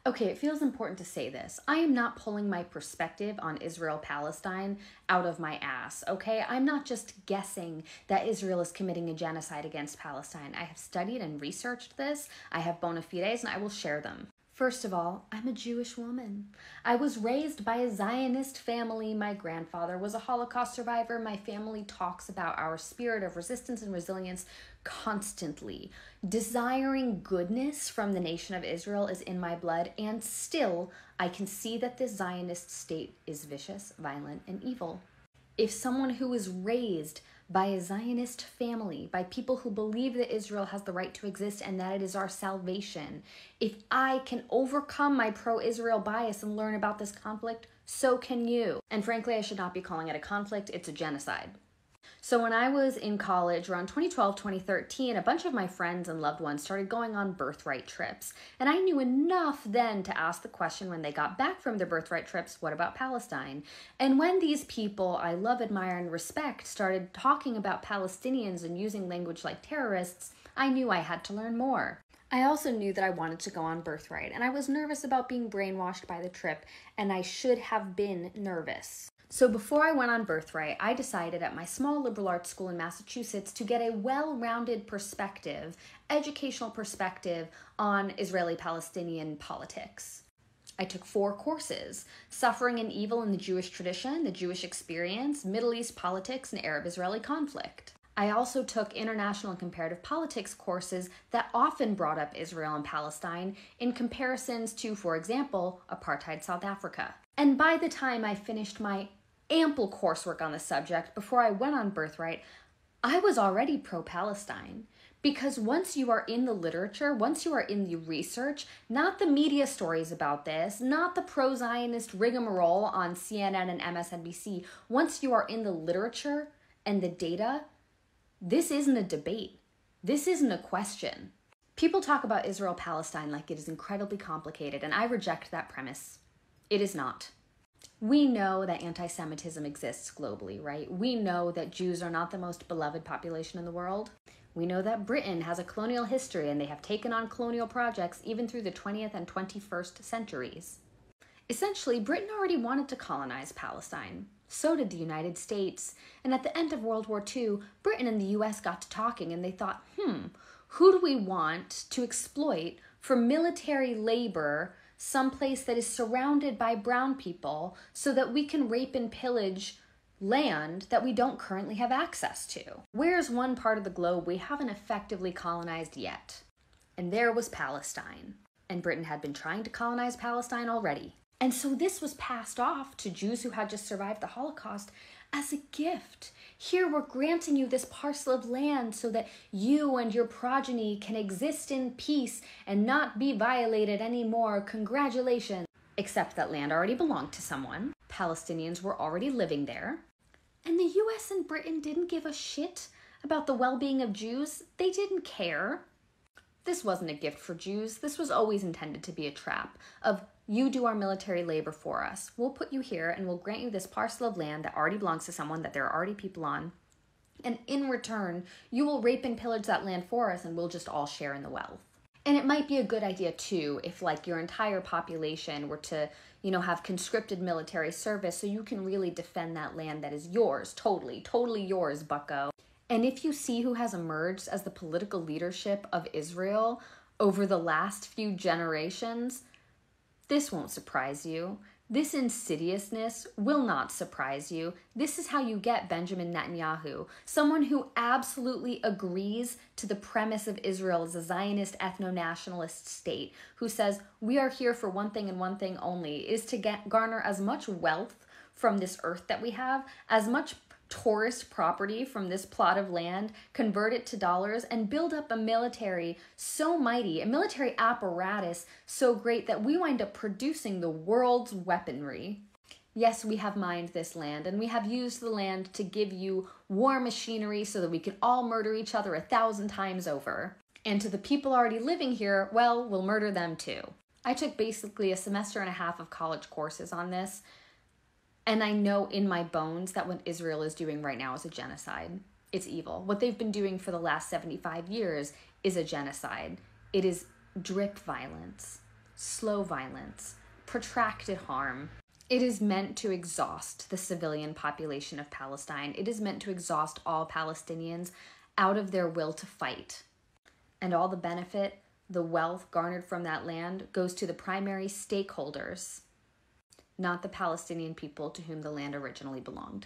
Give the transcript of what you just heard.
Okay, it feels important to say this. I am not pulling my perspective on Israel-Palestine out of my ass, okay? I'm not just guessing that Israel is committing a genocide against Palestine. I have studied and researched this. I have bona fides, and I will share them. First of all, I'm a Jewish woman. I was raised by a Zionist family. My grandfather was a Holocaust survivor. My family talks about our spirit of resistance and resilience constantly. Desiring goodness from the nation of Israel is in my blood, and still, I can see that this Zionist state is vicious, violent, and evil. If someone who is raised by a Zionist family, by people who believe that Israel has the right to exist and that it is our salvation, if I can overcome my pro-Israel bias and learn about this conflict, so can you. And frankly, I should not be calling it a conflict, it's a genocide. So when I was in college, around 2012, 2013, a bunch of my friends and loved ones started going on birthright trips. And I knew enough then to ask the question when they got back from their birthright trips, what about Palestine? And when these people I love, admire, and respect started talking about Palestinians and using language like terrorists, I knew I had to learn more. I also knew that I wanted to go on birthright, and I was nervous about being brainwashed by the trip, and I should have been nervous. So before I went on birthright, I decided at my small liberal arts school in Massachusetts to get a well-rounded perspective, educational perspective on Israeli-Palestinian politics. I took 4 courses: Suffering and Evil in the Jewish Tradition, the Jewish Experience, Middle East Politics, and Arab-Israeli Conflict. I also took international and comparative politics courses that often brought up Israel and Palestine in comparisons to, for example, apartheid South Africa. And by the time I finished my ample coursework on the subject before I went on birthright, I was already pro-Palestine. Because once you are in the literature, once you are in the research, not the media stories about this, not the pro-Zionist rigmarole on CNN and MSNBC, once you are in the literature and the data, this isn't a debate. This isn't a question. People talk about Israel-Palestine like it is incredibly complicated, and I reject that premise. It is not. We know that anti-Semitism exists globally, right? We know that Jews are not the most beloved population in the world. We know that Britain has a colonial history and they have taken on colonial projects even through the 20th and 21st centuries. Essentially, Britain already wanted to colonize Palestine. So did the United States. And at the end of World War II, Britain and the US got to talking and they thought, who do we want to exploit for military labor someplace that is surrounded by brown people so that we can rape and pillage land that we don't currently have access to? Where's one part of the globe we haven't effectively colonized yet? And there was Palestine. And Britain had been trying to colonize Palestine already. And so this was passed off to Jews who had just survived the Holocaust as a gift. Here we're granting you this parcel of land so that you and your progeny can exist in peace and not be violated anymore. Congratulations. Except that land already belonged to someone. Palestinians were already living there. And the US and Britain didn't give a shit about the well-being of Jews. They didn't care. This wasn't a gift for Jews. This was always intended to be a trap of, you do our military labor for us. We'll put you here and we'll grant you this parcel of land that already belongs to someone that there are already people on. And in return, you will rape and pillage that land for us and we'll just all share in the wealth. And it might be a good idea too if like your entire population were to, have conscripted military service so you can really defend that land that is yours, totally yours, bucko. And if you see who has emerged as the political leadership of Israel over the last few generations, this won't surprise you. This insidiousness will not surprise you. This is how you get Benjamin Netanyahu, someone who absolutely agrees to the premise of Israel as a Zionist ethno-nationalist state, who says, we are here for one thing and one thing only, is to garner as much wealth from this earth that we have, as much tourist property from this plot of land, convert it to dollars, and build up a military so mighty, a military apparatus so great that we wind up producing the world's weaponry. Yes, we have mined this land, and we have used the land to give you war machinery so that we can all murder each other 1,000 times over. And to the people already living here, well, we'll murder them too. I took basically a semester and a half of college courses on this, and I know in my bones that what Israel is doing right now is a genocide. It's evil. What they've been doing for the last 75 years is a genocide. It is drip violence. slow violence, protracted harm. It is meant to exhaust the civilian population of Palestine. It is meant to exhaust all Palestinians out of their will to fight. And all the benefit, the wealth garnered from that land goes to the primary stakeholders, not the Palestinian people to whom the land originally belonged.